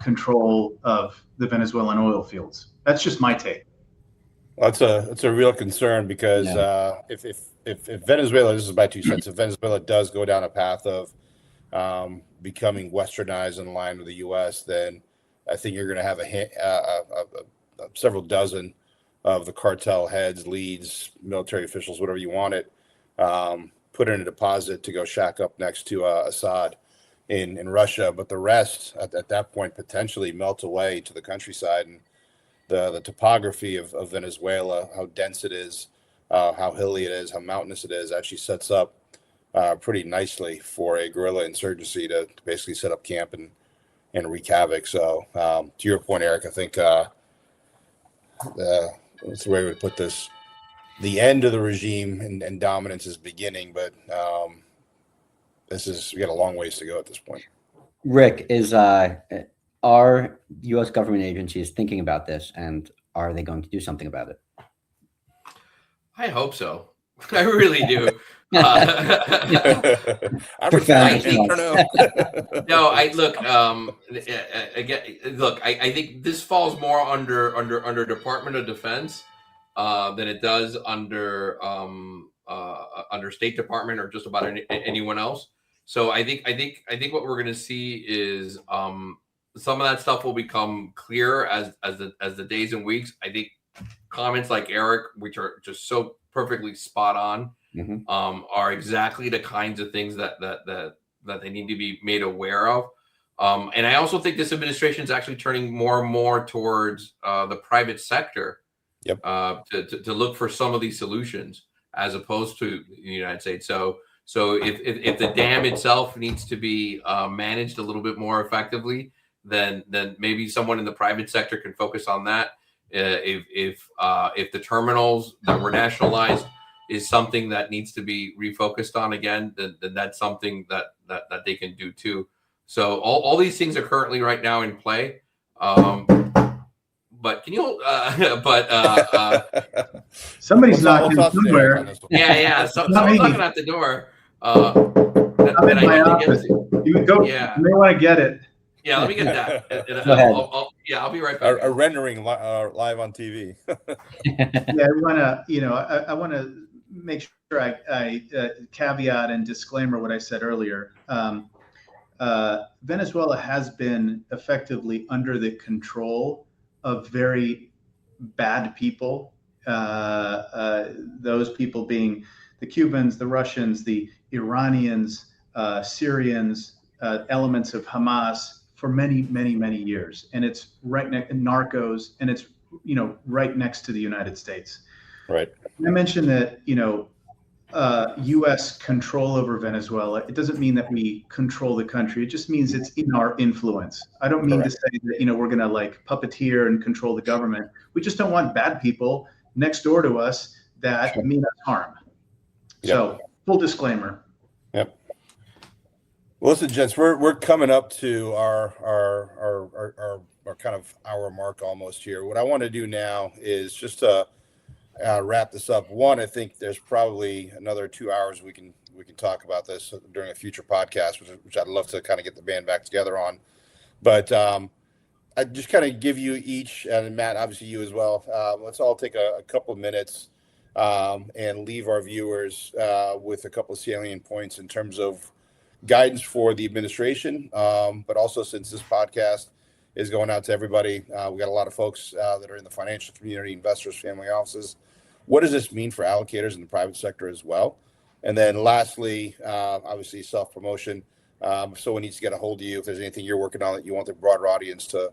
control of the Venezuelan oil fields. That's just my take. Well, that's a real concern because if Venezuela, this is my 2 cents, if Venezuela does go down a path of becoming westernized in line with the U.S., then I think you're going to have several dozen of the cartel heads, leads, military officials, whatever you want it, put in a deposit to go shack up next to Assad in Russia. But the rest at that point potentially melt away to the countryside. And the topography of Venezuela, how dense it is, how hilly it is, how mountainous it is, actually sets up pretty nicely for a guerrilla insurgency to basically set up camp and wreak havoc. So to your point, Eric, I think that's the way we would put this. The end of the regime and dominance is beginning, but we got a long ways to go at this point. Rick, are U.S. government agencies thinking about this, and are they going to do something about it? I hope so. I really do. I think this falls more under Department of Defense than it does under State Department or just about anyone else. So I think what we're going to see is some of that stuff will become clear as the days and weeks. I think comments like Eric, which are just so perfectly spot on, are exactly the kinds of things that they need to be made aware of. And I also think this administration is actually turning more and more towards the private sector to look for some of these solutions as opposed to the United States. So if the dam itself needs to be managed a little bit more effectively, then maybe someone in the private sector can focus on that. If the terminals that were nationalized is something that needs to be refocused on again, then that's something that they can do too. So all these things are currently right now in play. but can you? Somebody's What's knocking today somewhere. on this one? Yeah. Not Someone's me. knocking at the door. I'm in my office. You would go. Yeah. You may want to get it. Yeah, let me get that. Go ahead. I'll be right back. A rendering live on TV. Yeah, I want to. I want to make sure I caveat and disclaimer what I said earlier. Venezuela has been effectively under the control of very bad people. Those people being the Cubans, the Russians, the Iranians, Syrians, elements of Hamas for many, many, many years. And it's right next to narcos, and it's right next to the United States. Right. I mentioned that U.S. control over Venezuela. It doesn't mean that we control the country. It just means it's in our influence. I don't mean to say that we're going to like puppeteer and control the government. We just don't want bad people next door to us that mean us harm. Yep. So full disclaimer. Yep. Well, listen, gents, we're coming up to our kind of hour mark almost here. What I want to do now is just to wrap this up. One, I think there's probably another 2 hours we can talk about this during a future podcast, which I'd love to kind of get the band back together on. But I just kind of give you each, and Matt, obviously you as well. Let's all take a couple of minutes and leave our viewers with a couple of salient points in terms of guidance for the administration, but also since this podcast is going out to everybody, we got a lot of folks that are in the financial community, investors, family offices. What does this mean for allocators in the private sector as well? And then lastly, obviously self-promotion. If someone needs to get a hold of you, if there's anything you're working on that you want the broader audience to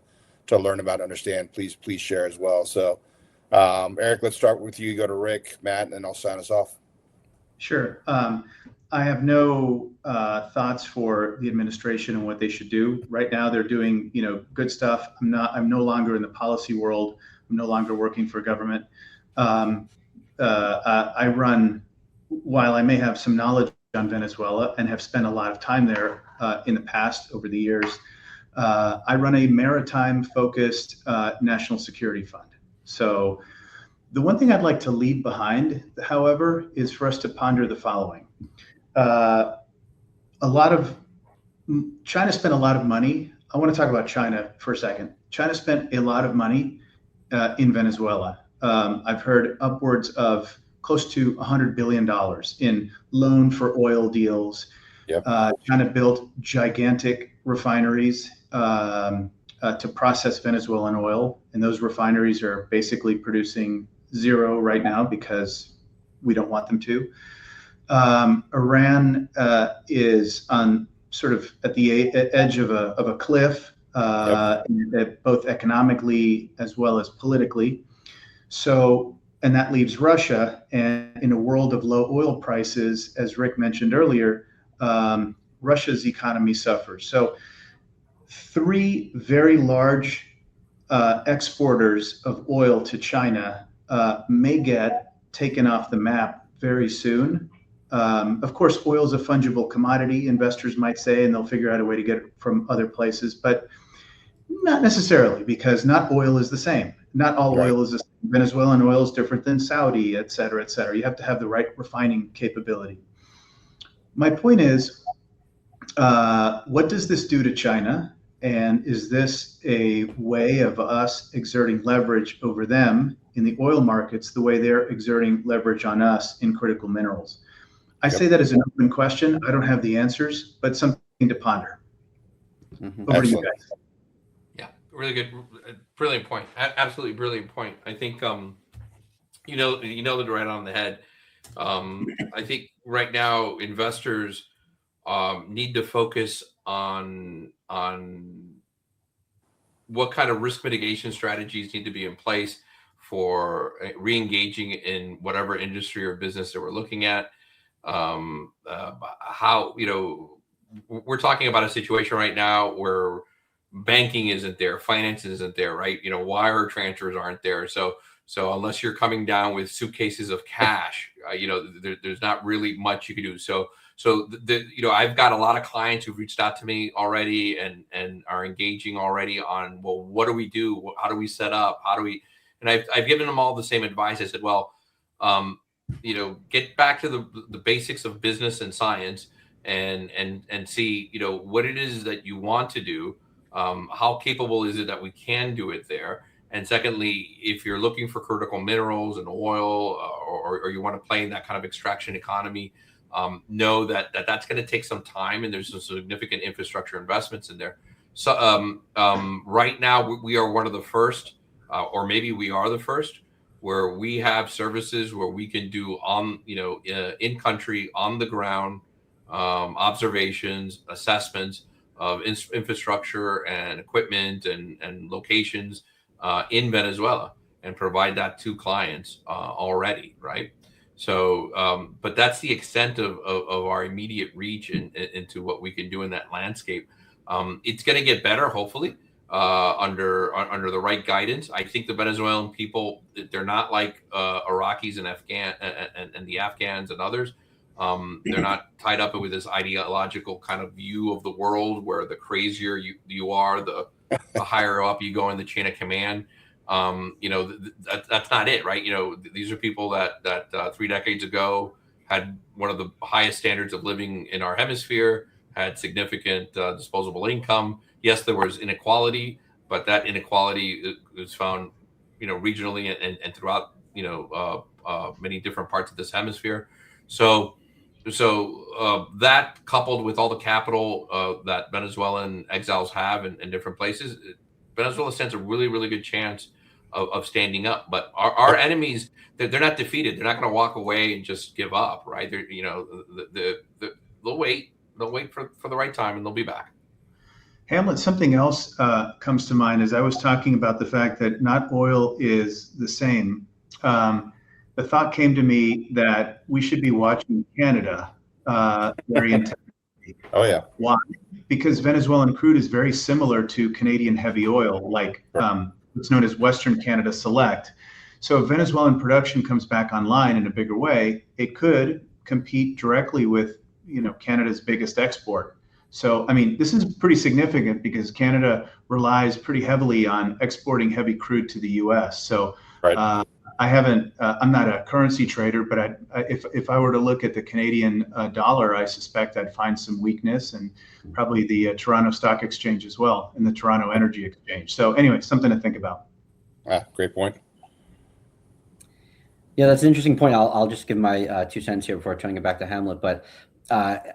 learn about, understand, please share as well. So Eric, let's start with you. Go to Rick, Matt, and then I'll sign us off. Sure. I have no thoughts for the administration and what they should do. Right now, they're doing good stuff. I'm no longer in the policy world. I'm no longer working for government. I run, while I may have some knowledge on Venezuela and have spent a lot of time there in the past over the years, I run a maritime-focused national security fund. So the one thing I'd like to leave behind, however, is for us to ponder the following. China spent a lot of money. I want to talk about China for a second. China spent a lot of money in Venezuela. I've heard upwards of close to $100 billion in loan for oil deals. Yep. China built gigantic refineries to process Venezuelan oil, and those refineries are basically producing zero right now because we don't want them to. Iran is on sort of at the edge of a cliff, both economically as well as politically. So, and that leaves Russia. And in a world of low oil prices, as Rick mentioned earlier, Russia's economy suffers. So, three very large exporters of oil to China may get taken off the map very soon. Of course, oil is a fungible commodity, investors might say, and they'll figure out a way to get it from other places, but not necessarily, because not oil is the same. Not all oil is the same. Venezuelan oil is different than Saudi, et cetera, et cetera. You have to have the right refining capability. My point is, what does this do to China? And is this a way of us exerting leverage over them in the oil markets the way they're exerting leverage on us in critical minerals? I say that as an open question. I don't have the answers, but something to ponder. Mm-hmm. Over to you guys. Yeah, really good, brilliant point. Absolutely brilliant point. I think you nailed it right on the head. I think right now investors need to focus on what kind of risk mitigation strategies need to be in place for re-engaging in whatever industry or business that we're looking at. How, we're talking about a situation right now where banking isn't there, finance isn't there, right? Wire transfers aren't there. So unless you're coming down with suitcases of cash, there's not really much you can do. So So I've got a lot of clients who've reached out to me already and are engaging already on, well, what do we do? How do we set up? How do we? And I've given them all the same advice. I said, well, get back to the basics of business and science and see, what it is that you want to do. How capable is it that we can do it there? And secondly, if you're looking for critical minerals and oil, or you want to play in that kind of extraction economy, know that that's going to take some time, and there's some significant infrastructure investments in there. So right now we are one of the first, or maybe we are the first, where we have services where we can do in country, on the ground, observations, assessments of infrastructure and equipment and locations in Venezuela, and provide that to clients already, right? So, but that's the extent of our immediate reach into what we can do in that landscape. It's going to get better, hopefully, under the right guidance. I think the Venezuelan people, they're not like Iraqis and the Afghans and others. They're not tied up with this ideological kind of view of the world, where the crazier you are, the higher up you go in the chain of command. That's not it, right? These are people that 3 decades ago had one of the highest standards of living in our hemisphere, had significant disposable income. Yes, there was inequality, but that inequality was found, regionally and throughout, many different parts of this hemisphere. So that, coupled with all the capital that Venezuelan exiles have in different places, Venezuela stands a really, really good chance of standing up. But our enemies, they're not defeated. They're not going to walk away and just give up, right? They'll wait for the right time, and they'll be back. Hamlet, something else comes to mind as I was talking about the fact that not oil is the same. The thought came to me that we should be watching Canada very intensely. Oh, yeah. Why? Because Venezuelan crude is very similar to Canadian heavy oil, like what's known as Western Canada Select. So if Venezuelan production comes back online in a bigger way, it could compete directly with Canada's biggest export. So, I mean, this is pretty significant because Canada relies pretty heavily on exporting heavy crude to the U.S. So, right. I'm not a currency trader, but if I were to look at the Canadian dollar, I suspect I'd find some weakness, and probably the Toronto Stock Exchange as well, and the Toronto Energy Exchange. So anyway, something to think about. Great point. Yeah, that's an interesting point. I'll just give my 2 cents here before turning it back to Hamlet. But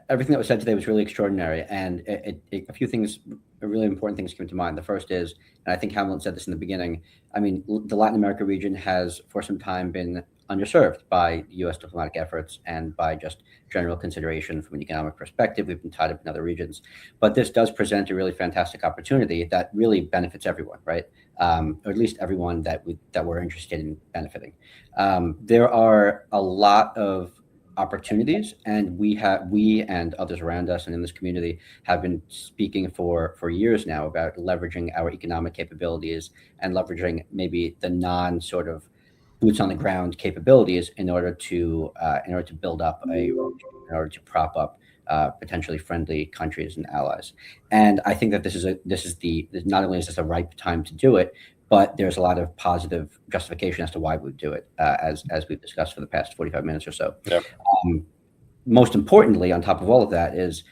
everything that was said today was really extraordinary, and a few things, really important things came to mind. The first is, and I think Hamlet said this in the beginning, I mean, the Latin America region has for some time been underserved by U.S. diplomatic efforts and by just general consideration from an economic perspective. We've been tied up in other regions, but this does present a really fantastic opportunity that really benefits everyone, right? Or at least everyone that we're interested in benefiting. There are a lot of opportunities, and we and others around us and in this community have been speaking for years now about leveraging our economic capabilities and leveraging maybe the non sort of boots on the ground capabilities in order to build up in order to prop up potentially friendly countries and allies. And I think that this is not only is this a ripe time to do it, but there's a lot of positive justification as to why we would do it, as we've discussed for the past 45 minutes or so. Yep. Most importantly, on top of all of that is,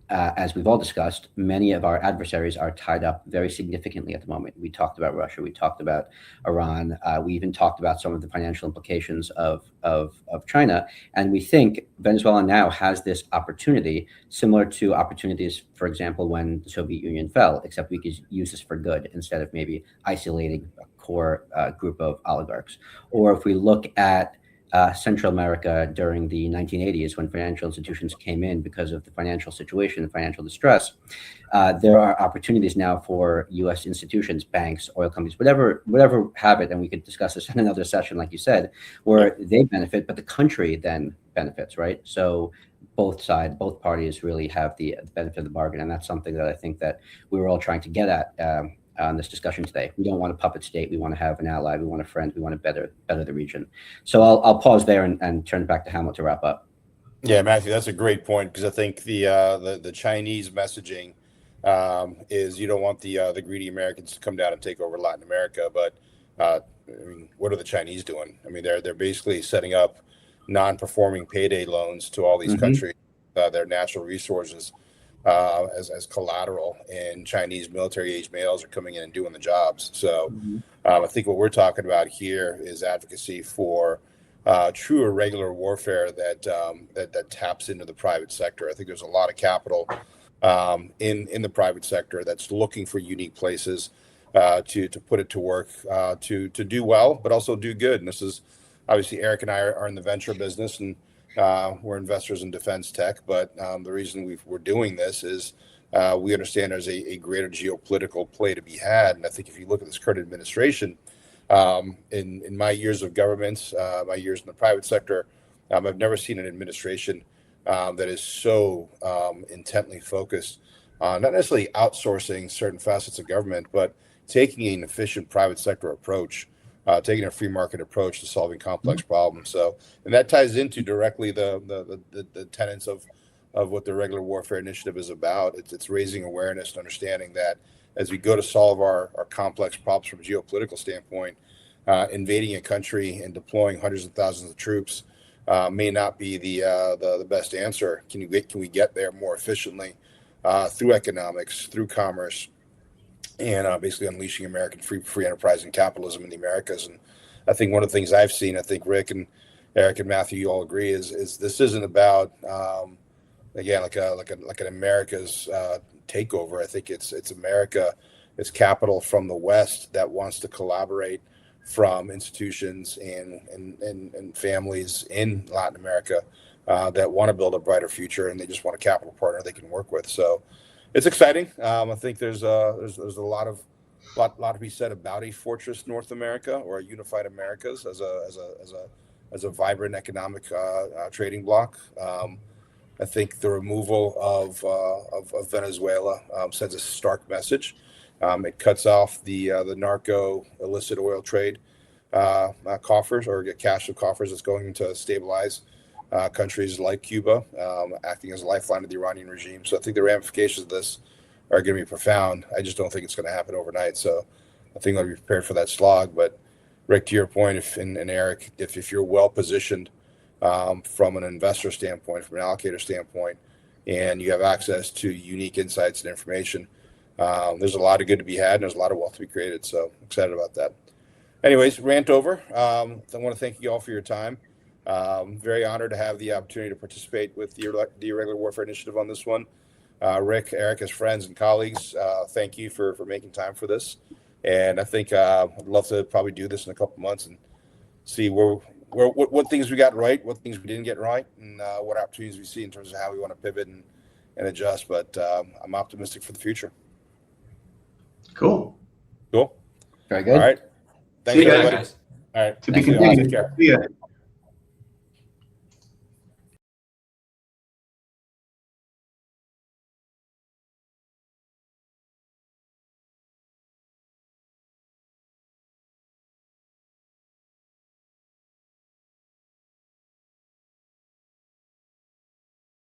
as we've all discussed, many of our adversaries are tied up very significantly at the moment. We talked about Russia, we talked about Iran, we even talked about some of the financial implications of China. And we think Venezuela now has this opportunity, similar to opportunities, for example, when the Soviet Union fell, except we could use this for good instead of maybe isolating a core group of oligarchs. Or if we look at Central America during the 1980s, when financial institutions came in because of the financial situation, the financial distress, there are opportunities now for U.S. institutions, banks, oil companies, whatever have it, and we could discuss this in another session, like you said, where they benefit, but the country then benefits, right? So both parties really have the benefit of the bargain, and that's something that I think that we were all trying to get at on this discussion today. We don't want a puppet state. We want to have an ally. We want a friend. We want to better the region. So I'll pause there and turn it back to Hamlet to wrap up. Yeah, Matthew, that's a great point because I think the Chinese messaging is you don't want the greedy Americans to come down and take over Latin America, but I mean, what are the Chinese doing? I mean, they're basically setting up non-performing payday loans to all these Mhm. countries, their natural resources as collateral, and Chinese military-age males are coming in and doing the jobs. So Mhm. I think what we're talking about here is advocacy for true irregular warfare that taps into the private sector. I think there's a lot of capital in the private sector that's looking for unique places to put it to work to do well, but also do good. And this is obviously Eric and I are in the venture business, and we're investors in defense tech. But the reason we're doing this is we understand there's a greater geopolitical play to be had. And I think if you look at this current administration, in my years of government, my years in the private sector, I've never seen an administration that is so intently focused on not necessarily outsourcing certain facets of government, but taking an efficient private sector approach, taking a free market approach to solving complex problems. So, and that ties into directly the tenets of what the Regular Warfare Initiative is about. It's raising awareness and understanding that as we go to solve our complex problems from a geopolitical standpoint, invading a country and deploying hundreds of thousands of troops may not be the best answer. Can we get there more efficiently through economics, through commerce, and basically unleashing American free enterprise and capitalism in the Americas? And I think one of the things I've seen, I think Rick and Eric and Matthew, you all agree, is this isn't about again like an America's takeover. I think it's America, it's capital from the West that wants to collaborate from institutions and families in Latin America that want to build a brighter future, and they just want a capital partner they can work with. So it's exciting. I think there's a lot to be said about a fortress North America or a unified Americas as a vibrant economic trading bloc. I think the removal of Venezuela sends a stark message. It cuts off the narco illicit oil trade coffers, or cash of coffers that's going to stabilize countries like Cuba, acting as a lifeline to the Iranian regime. So I think the ramifications of this are going to be profound. I just don't think it's going to happen overnight. So I think I'll be prepared for that slog. But Rick, to your point, and Eric, if you're well positioned from an investor standpoint, from an allocator standpoint, and you have access to unique insights and information, there's a lot of good to be had, and there's a lot of wealth to be created. So excited about that. Anyways, rant over. I want to thank you all for your time. Very honored to have the opportunity to participate with the Irregular Warfare Initiative on this one. Rick, Eric, as friends and colleagues, thank you for making time for this. And I think I'd love to probably do this in a couple months and see what things we got right, what things we didn't get right, and what opportunities we see in terms of how we want to pivot and adjust. But I'm optimistic for the future. Cool. Cool. Very good. All right. Thanks, See you guys. everybody. All right. To be Thank you. continued. Take care. See ya.